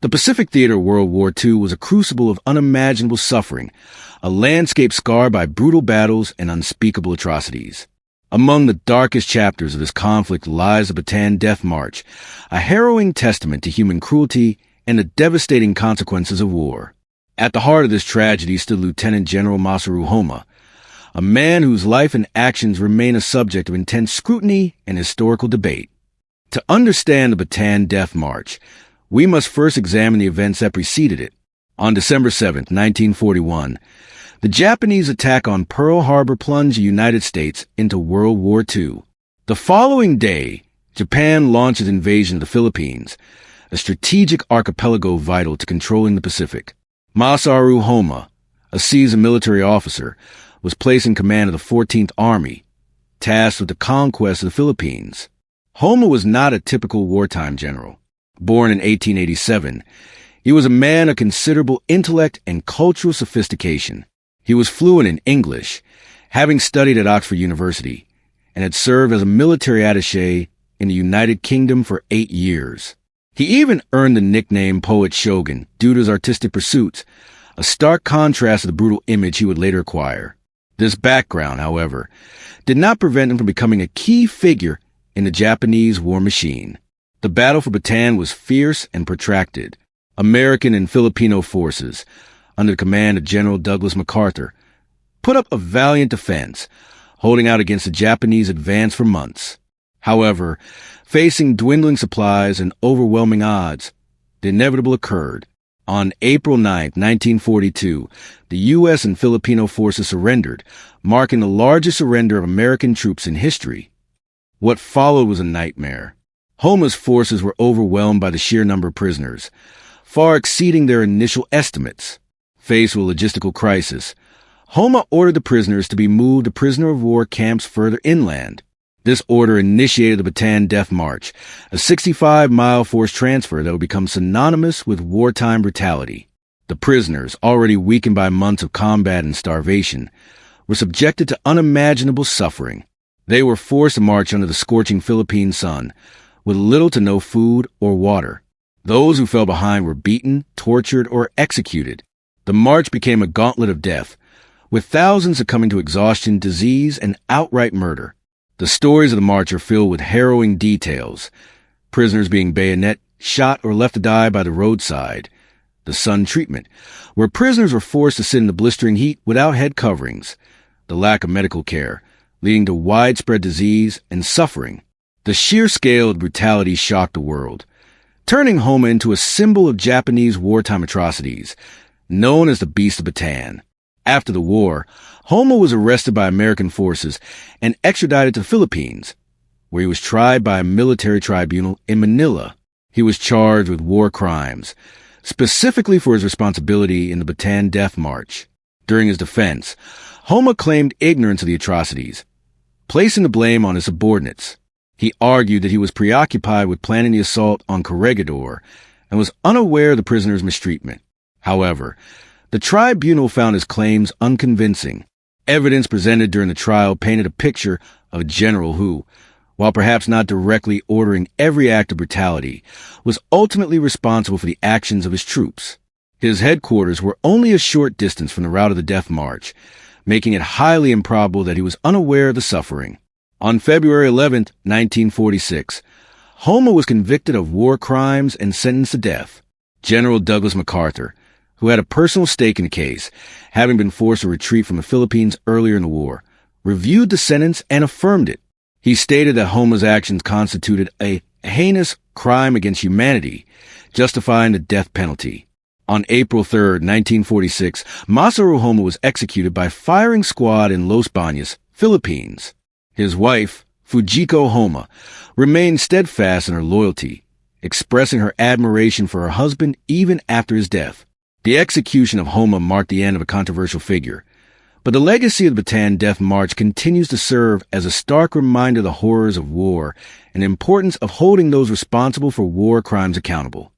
The Pacific theater of World War II was a crucible of unimaginable suffering, a landscape scarred by brutal battles and unspeakable atrocities. Among the darkest chapters of this conflict lies the Bataan Death March, a harrowing testament to human cruelty and the devastating consequences of war. At the heart of this tragedy stood Lieutenant General Masaharu Homma, a man whose life and actions remain a subject of intense scrutiny and historical debate. To understand the Bataan Death March, we must first examine the events that preceded it. On December 7, 1941, the Japanese attack on Pearl Harbor plunged the United States into World War II. The following day, Japan launched its invasion of the Philippines, a strategic archipelago vital to controlling the Pacific. Masaharu Homma, a seasoned military officer, was placed in command of the 14th Army, tasked with the conquest of the Philippines. Homma was not a typical wartime general. Born in 1887, he was a man of considerable intellect and cultural sophistication. He was fluent in English, having studied at Oxford University, and had served as a military attaché in the United Kingdom for 8 years. He even earned the nickname Poet Shogun due to his artistic pursuits, a stark contrast to the brutal image he would later acquire. This background, however, did not prevent him from becoming a key figure in the Japanese war machine. The battle for Bataan was fierce and protracted. American and Filipino forces, under the command of General Douglas MacArthur, put up a valiant defense, holding out against the Japanese advance for months. However, facing dwindling supplies and overwhelming odds, the inevitable occurred. On April 9, 1942, the U.S. and Filipino forces surrendered, marking the largest surrender of American troops in history. What followed was a nightmare. Homma's forces were overwhelmed by the sheer number of prisoners, far exceeding their initial estimates. Faced with a logistical crisis, Homma ordered the prisoners to be moved to prisoner of war camps further inland. This order initiated the Bataan Death March, a 65-mile forced transfer that would become synonymous with wartime brutality. The prisoners, already weakened by months of combat and starvation, were subjected to unimaginable suffering. They were forced to march under the scorching Philippine sun, with little to no food or water. Those who fell behind were beaten, tortured, or executed. The march became a gauntlet of death, with thousands succumbing to exhaustion, disease, and outright murder. The stories of the march are filled with harrowing details. Prisoners being bayonet, shot, or left to die by the roadside. The sun treatment, where prisoners were forced to sit in the blistering heat without head coverings. The lack of medical care, leading to widespread disease and suffering. The sheer scale of brutality shocked the world, turning Homma into a symbol of Japanese wartime atrocities, known as the Beast of Bataan. After the war, Homma was arrested by American forces and extradited to the Philippines, where he was tried by a military tribunal in Manila. He was charged with war crimes, specifically for his responsibility in the Bataan Death March. During his defense, Homma claimed ignorance of the atrocities, placing the blame on his subordinates. He argued that he was preoccupied with planning the assault on Corregidor and was unaware of the prisoners' mistreatment. However, the tribunal found his claims unconvincing. Evidence presented during the trial painted a picture of a general who, while perhaps not directly ordering every act of brutality, was ultimately responsible for the actions of his troops. His headquarters were only a short distance from the route of the Death March, making it highly improbable that he was unaware of the suffering. On February 11, 1946, Homma was convicted of war crimes and sentenced to death. General Douglas MacArthur, who had a personal stake in the case, having been forced to retreat from the Philippines earlier in the war, reviewed the sentence and affirmed it. He stated that Homma's actions constituted a heinous crime against humanity, justifying the death penalty. On April 3, 1946, Masaharu Homma was executed by firing squad in Los Baños, Philippines. His wife, Fujiko Homma, remained steadfast in her loyalty, expressing her admiration for her husband even after his death. The execution of Homma marked the end of a controversial figure, but the legacy of the Bataan Death March continues to serve as a stark reminder of the horrors of war and the importance of holding those responsible for war crimes accountable.